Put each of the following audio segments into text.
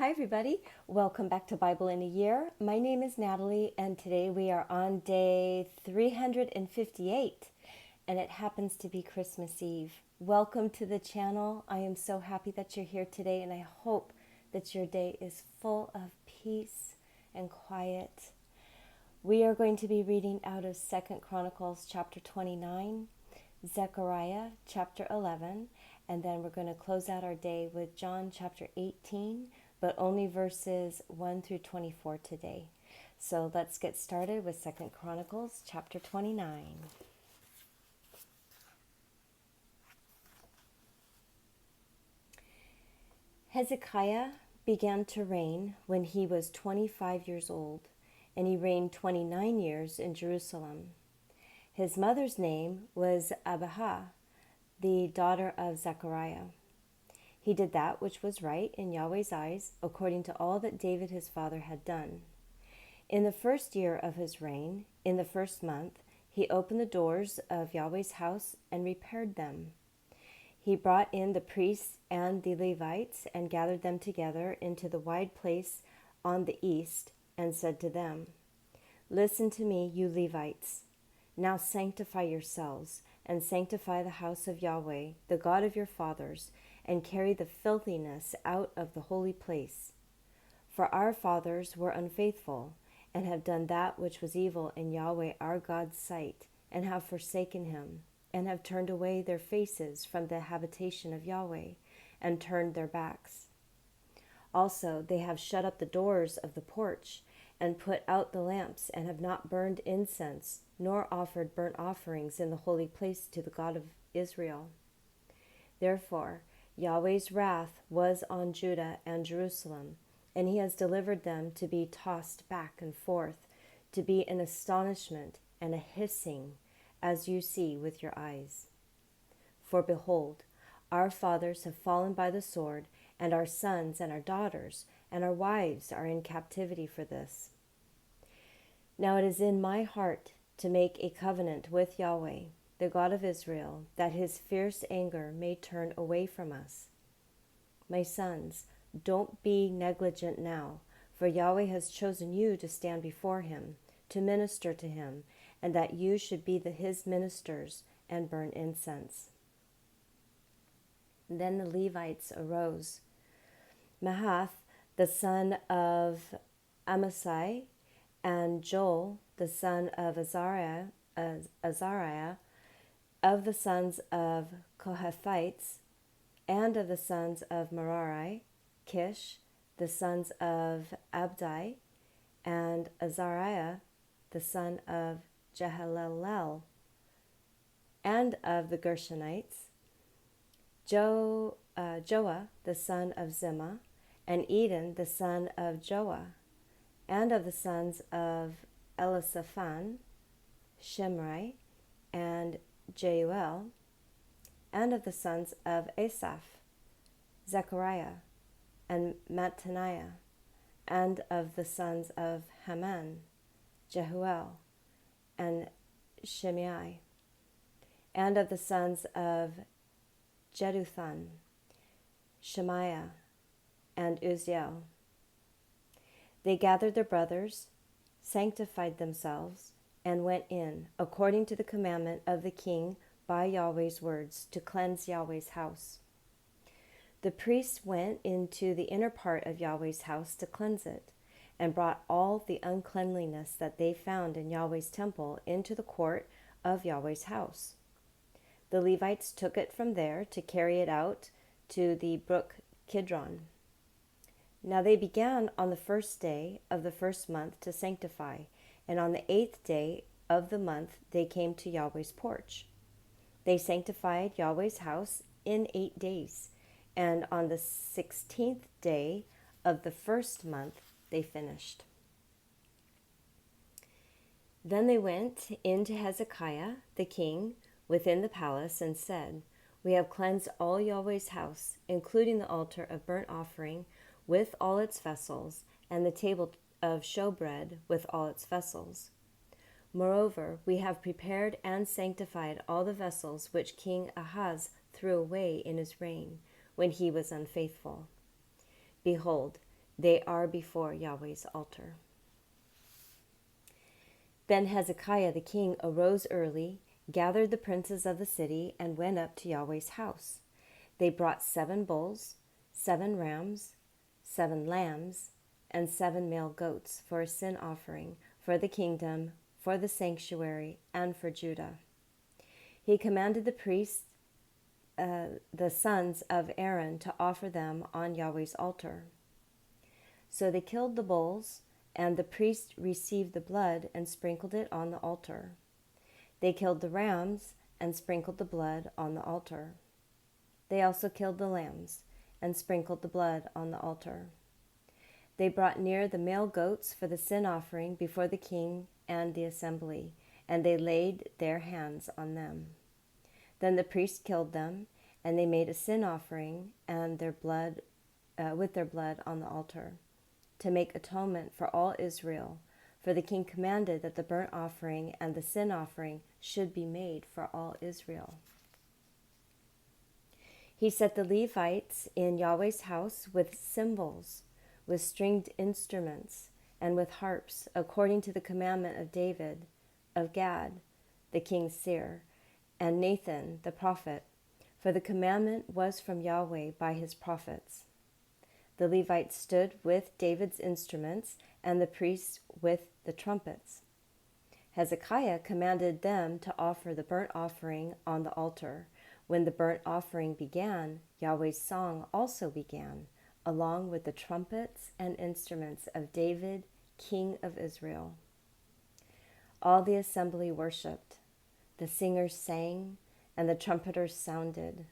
Hi everybody, welcome back to Bible in a Year. My name is Natalie and today we are on day 358 and it happens to be Christmas Eve. Welcome to the channel. I am so happy that you're here today and I hope that your day is full of peace and quiet. We are going to be reading out of 2 Chronicles chapter 29, Zechariah chapter 11, and then we're going to close out our day with John chapter 18, but only verses 1 through 24 today. So let's get started with 2 Chronicles chapter 29. Hezekiah began to reign when he was 25 years old, and he reigned 29 years in Jerusalem. His mother's name was Abijah, the daughter of Zechariah. He did that which was right in Yahweh's eyes, according to all that David his father had done. In the first year of his reign, in the first month, he opened the doors of Yahweh's house and repaired them. He brought in the priests and the Levites and gathered them together into the wide place on the east and said to them, "Listen to me, you Levites. Now sanctify yourselves and sanctify the house of Yahweh, the God of your fathers, and carry the filthiness out of the holy place. For our fathers were unfaithful, and have done that which was evil in Yahweh our God's sight, and have forsaken him, and have turned away their faces from the habitation of Yahweh, and turned their backs. Also they have shut up the doors of the porch, and put out the lamps, and have not burned incense, nor offered burnt offerings in the holy place to the God of Israel. Therefore Yahweh's wrath was on Judah and Jerusalem, and he has delivered them to be tossed back and forth, to be an astonishment and a hissing, as you see with your eyes. For behold, our fathers have fallen by the sword, and our sons and our daughters and our wives are in captivity for this. Now it is in my heart to make a covenant with Yahweh, the God of Israel, that his fierce anger may turn away from us. My sons, don't be negligent now, for Yahweh has chosen you to stand before him, to minister to him, and that you should be his ministers and burn incense." Then the Levites arose. Mahath, the son of Amasai, and Joel, the son of Azariah, of the sons of Kohathites, and of the sons of Merari, Kish, the sons of Abdi, and Azariah, the son of Jehalelel, and of the Gershonites, Joah, the son of Zimmah, and Eden, the son of Joah, and of the sons of Elisaphan, Shimri, and Jeuel, and of the sons of Asaph, Zechariah, and Mattaniah, and of the sons of Haman, Jehuel, and Shimei, and of the sons of Jeduthun, Shemaiah, and Uzziel. They gathered their brothers, sanctified themselves, and went in, according to the commandment of the king by Yahweh's words, to cleanse Yahweh's house. The priests went into the inner part of Yahweh's house to cleanse it, and brought all the uncleanliness that they found in Yahweh's temple into the court of Yahweh's house. The Levites took it from there to carry it out to the brook Kidron. Now they began on the first day of the first month to sanctify, and on the 8th day of the month they came to Yahweh's porch. They sanctified Yahweh's house in 8 days, and on the 16th day of the first month they finished. Then they went into Hezekiah the king within the palace and said, "We have cleansed all Yahweh's house, including the altar of burnt offering with all its vessels, and the table of showbread with all its vessels. Moreover, we have prepared and sanctified all the vessels which King Ahaz threw away in his reign, when he was unfaithful. Behold, They are before Yahweh's altar. Then Hezekiah the king arose early, gathered the princes of the city, and went up to Yahweh's house. They brought 7 bulls, 7 rams, 7 lambs, and 7 male goats for a sin offering, for the kingdom, for the sanctuary, and for Judah. He commanded the priests, the sons of Aaron, to offer them on Yahweh's altar. So they killed the bulls, and the priest received the blood and sprinkled it on the altar. They killed the rams and sprinkled the blood on the altar. They also killed the lambs and sprinkled the blood on the altar. They brought near the male goats for the sin offering before the king and the assembly, and they laid their hands on them. Then the priest killed them, and they made a sin offering and their blood, with their blood on the altar, to make atonement for all Israel. For the king commanded that the burnt offering and the sin offering should be made for all Israel. He set the Levites in Yahweh's house with cymbals, with stringed instruments, and with harps, according to the commandment of David, of Gad, the king's seer, and Nathan the prophet, for the commandment was from Yahweh by his prophets. The Levites stood with David's instruments, and the priests with the trumpets. Hezekiah commanded them to offer the burnt offering on the altar. When the burnt offering began, Yahweh's song also began, along with the trumpets and instruments of David, king of Israel. All the assembly worshipped. The singers sang, and the trumpeters sounded.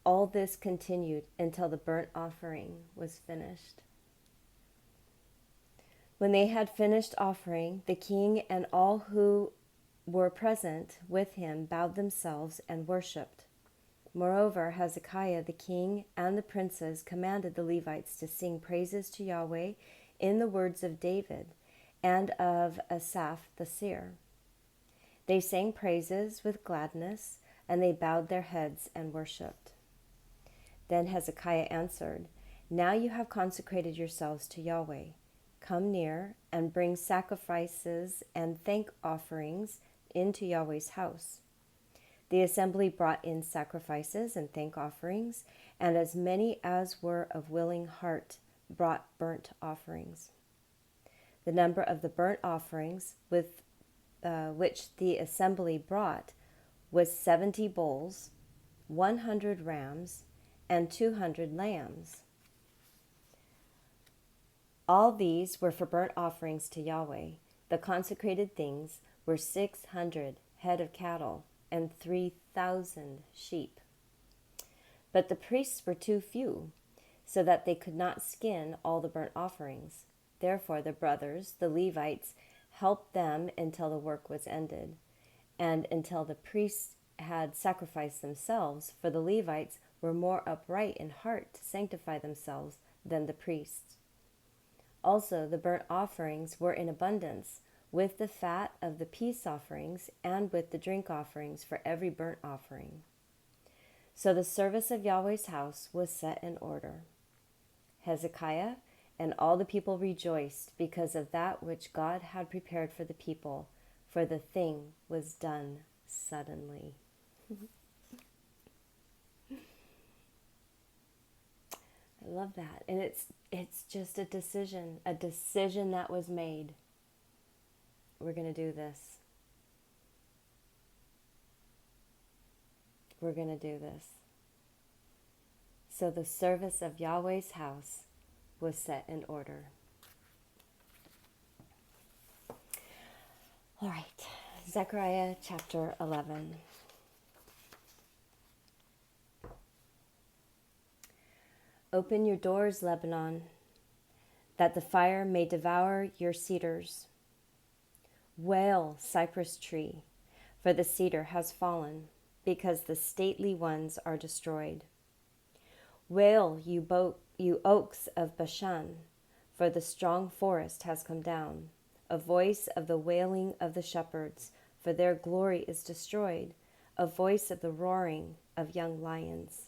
All this continued until the burnt offering was finished. When they had finished offering, the king and all who were present with him bowed themselves and worshipped. Moreover, Hezekiah the king and the princes commanded the Levites to sing praises to Yahweh in the words of David and of Asaph the seer. They sang praises with gladness, and they bowed their heads and worshipped. Then Hezekiah answered, "Now you have consecrated yourselves to Yahweh. Come near and bring sacrifices and thank offerings into Yahweh's house." The assembly brought in sacrifices and thank offerings, and as many as were of willing heart brought burnt offerings. The number of the burnt offerings with which the assembly brought was 70 bulls, 100 rams, and 200 lambs. All these were for burnt offerings to Yahweh. The consecrated things were 600 head of cattle and 3,000 sheep. But the priests were too few, so that they could not skin all the burnt offerings. Therefore the brothers, the Levites, helped them until the work was ended, and until the priests had sacrificed themselves, for the Levites were more upright in heart to sanctify themselves than the priests. Also the burnt offerings were in abundance, with the fat of the peace offerings and with the drink offerings for every burnt offering. So the service of Yahweh's house was set in order. Hezekiah and all the people rejoiced because of that which God had prepared for the people, for the thing was done suddenly. I love that. And it's just a decision that was made. We're going to do this. We're going to do this. So the service of Yahweh's house was set in order. All right, Zechariah chapter 11. Open your doors, Lebanon, that the fire may devour your cedars. Wail, cypress tree, for the cedar has fallen, because the stately ones are destroyed. Wail, you oaks of Bashan, for the strong forest has come down, a voice of the wailing of the shepherds, for their glory is destroyed, a voice of the roaring of young lions.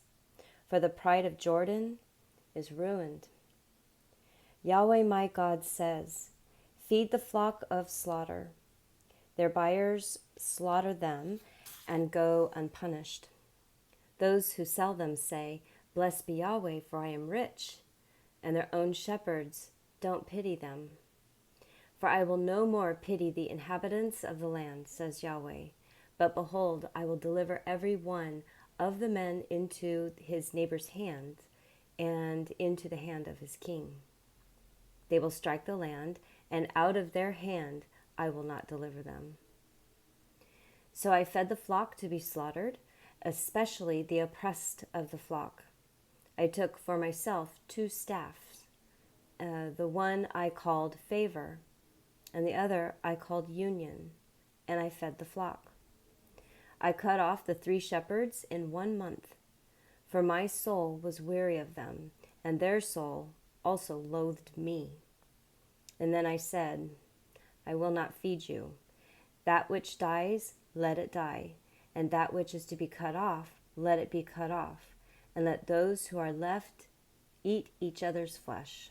For the pride of Jordan is ruined. Yahweh my God says, feed the flock of slaughter. Their buyers slaughter them and go unpunished. Those who sell them say, blessed be Yahweh, for I am rich, and their own shepherds don't pity them. For I will no more pity the inhabitants of the land, says Yahweh, but behold, I will deliver every one of the men into his neighbor's hand and into the hand of his king. They will strike the land, and out of their hand I will not deliver them. So I fed the flock to be slaughtered, especially the oppressed of the flock. I took for myself 2 staffs. The one I called favor, and the other I called union, and I fed the flock. I cut off the 3 shepherds in 1 month, for my soul was weary of them, and their soul also loathed me. And then I said, I will not feed you. That which dies, let it die, and that which is to be cut off, let it be cut off, and let those who are left eat each other's flesh.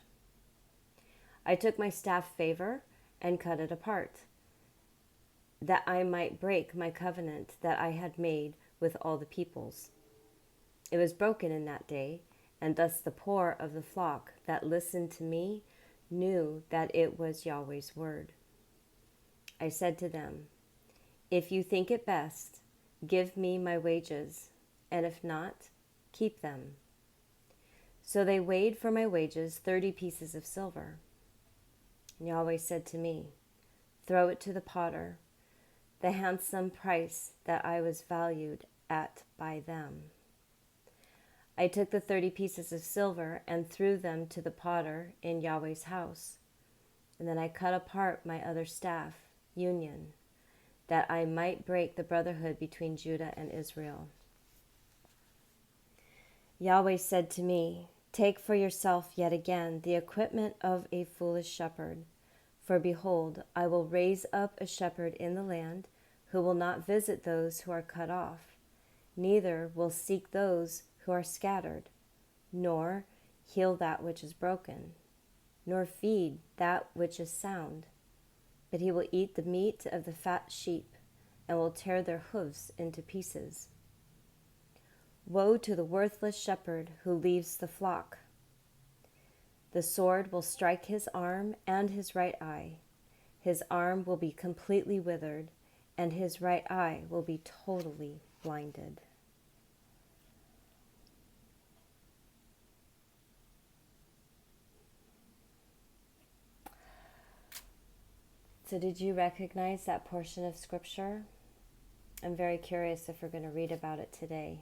I took my staff favor and cut it apart, that I might break my covenant that I had made with all the peoples. It was broken in that day, and thus the poor of the flock that listened to me knew that it was Yahweh's word. I said to them, if you think it best, give me my wages, and if not, keep them. So they weighed for my wages 30 pieces of silver. And Yahweh said to me, throw it to the potter, the handsome price that I was valued at by them. I took the 30 pieces of silver and threw them to the potter in Yahweh's house. And then I cut apart my other staff, union, that I might break the brotherhood between Judah and Israel. Yahweh said to me, take for yourself yet again the equipment of a foolish shepherd. For behold, I will raise up a shepherd in the land who will not visit those who are cut off, neither will seek those who are scattered, nor heal that which is broken, nor feed that which is sound. But he will eat the meat of the fat sheep, and will tear their hoofs into pieces. Woe to the worthless shepherd who leaves the flock. The sword will strike his arm and his right eye. His arm will be completely withered, and his right eye will be totally blinded. So did you recognize that portion of scripture? I'm very curious if we're going to read about it today.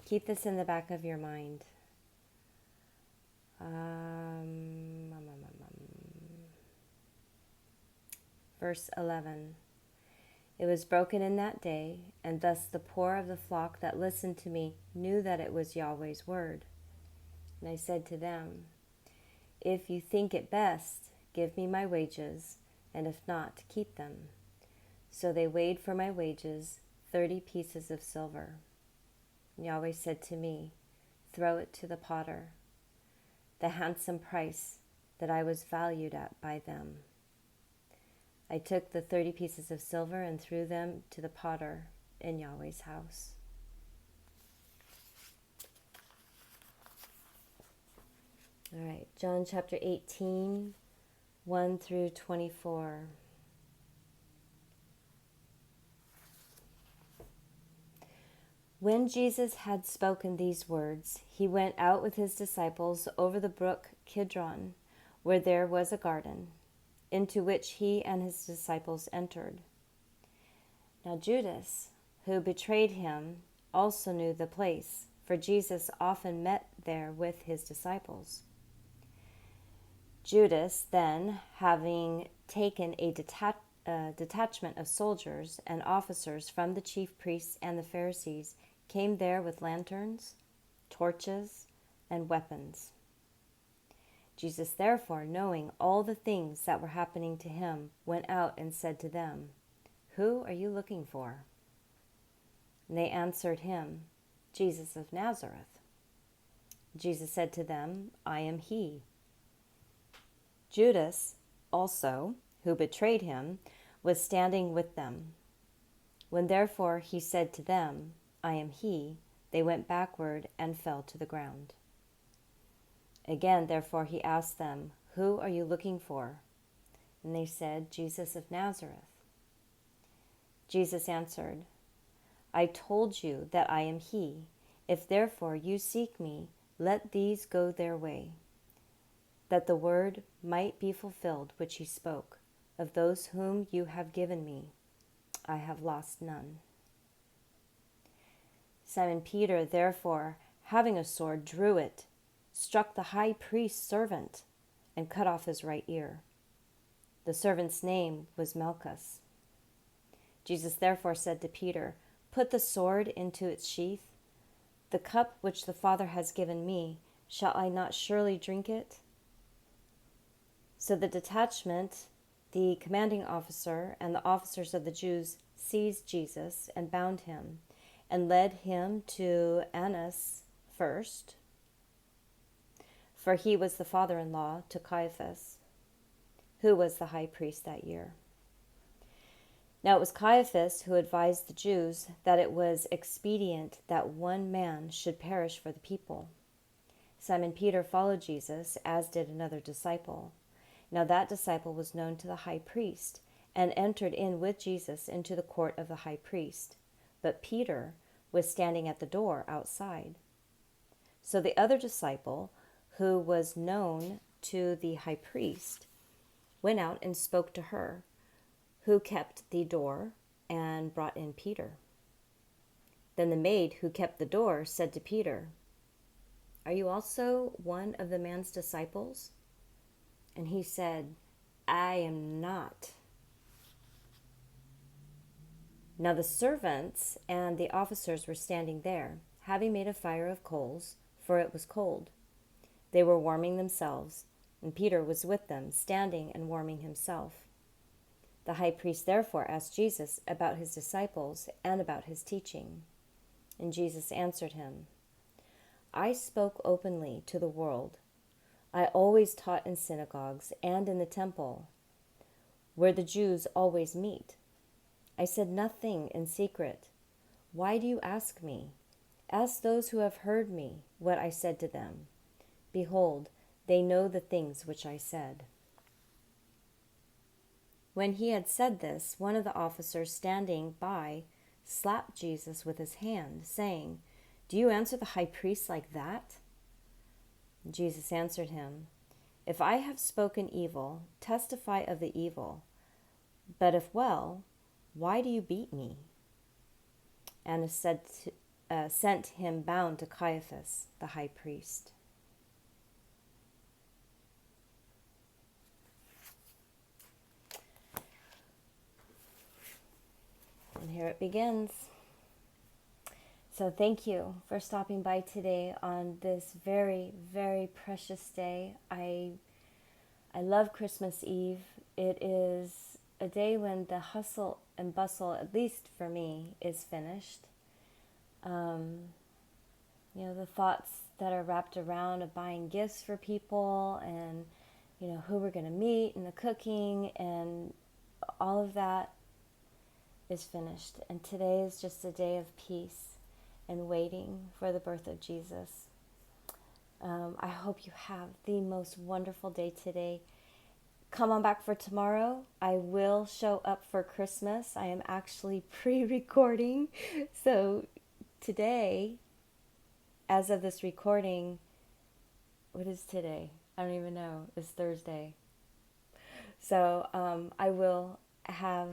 Keep this in the back of your mind. Verse 11. It was broken in that day, and thus the poor of the flock that listened to me knew that it was Yahweh's word. And I said to them, if you think it best, give me my wages, and if not, keep them. So they weighed for my wages 30 pieces of silver. And Yahweh said to me, throw it to the potter, the handsome price that I was valued at by them. I took the 30 pieces of silver and threw them to the potter in Yahweh's house. All right, John chapter 18, 1 through 24. When Jesus had spoken these words, he went out with his disciples over the brook Kidron, where there was a garden, into which he and his disciples entered. Now Judas, who betrayed him, also knew the place, for Jesus often met there with his disciples. Judas then, having taken a detachment of soldiers and officers from the chief priests and the Pharisees, came there with lanterns, torches, and weapons. Jesus, therefore, knowing all the things that were happening to him, went out and said to them, who are you looking for? And they answered him, Jesus of Nazareth. Jesus said to them, I am he. Judas also, who betrayed him, was standing with them. When therefore he said to them, I am he, they went backward and fell to the ground. Again, therefore, he asked them, Who are you looking for? And they said, Jesus of Nazareth. Jesus answered, I told you that I am he. If therefore you seek me, let these go their way, that the word might be fulfilled which he spoke, of those whom you have given me, I have lost none. Simon Peter, therefore, having a sword, drew it, struck the high priest's servant, and cut off his right ear. The servant's name was Malchus. Jesus therefore said to Peter, Put the sword into its sheath. The cup which the Father has given me, shall I not surely drink it? So the detachment, the commanding officer, and the officers of the Jews seized Jesus and bound him, and led him to Annas first, for he was the father-in-law to Caiaphas, who was the high priest that year. Now it was Caiaphas who advised the Jews that it was expedient that one man should perish for the people. Simon Peter followed Jesus, as did another disciple. Now that disciple was known to the high priest, and entered in with Jesus into the court of the high priest. But Peter was standing at the door outside. So the other disciple, who was known to the high priest, went out and spoke to her, who kept the door, and brought in Peter. Then the maid who kept the door said to Peter, Are you also one of the man's disciples? And he said, I am not. Now the servants and the officers were standing there, having made a fire of coals, for it was cold. They were warming themselves, and Peter was with them, standing and warming himself. The high priest therefore asked Jesus about his disciples and about his teaching. And Jesus answered him, I spoke openly to the world. I always taught in synagogues and in the temple, where the Jews always meet. I said nothing in secret. Why do you ask me? Ask those who have heard me what I said to them. Behold, they know the things which I said. When he had said this, one of the officers standing by slapped Jesus with his hand, saying, Do you answer the high priest like that? Jesus answered him, If I have spoken evil, testify of the evil. But if well, why do you beat me? Annas sent him bound to Caiaphas, the high priest. And here it begins. So thank you for stopping by today on this very, very precious day. I love Christmas Eve. It is a day when the hustle and bustle, at least for me, is finished. The thoughts that are wrapped around of buying gifts for people and, who we're going to meet and the cooking and all of that is finished. And today is just a day of peace and waiting for the birth of Jesus. I hope you have the most wonderful day today. Come on back for tomorrow. I will show up for Christmas. I am actually pre-recording. So today, as of this recording, what is today? I don't even know. It's Thursday. So I will have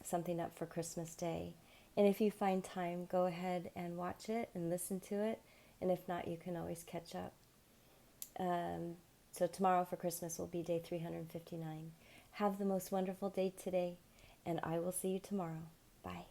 something up for Christmas Day. And if you find time, go ahead and watch it and listen to it. And if not, you can always catch up. So tomorrow for Christmas will be day 359. Have the most wonderful day today, and I will see you tomorrow. Bye.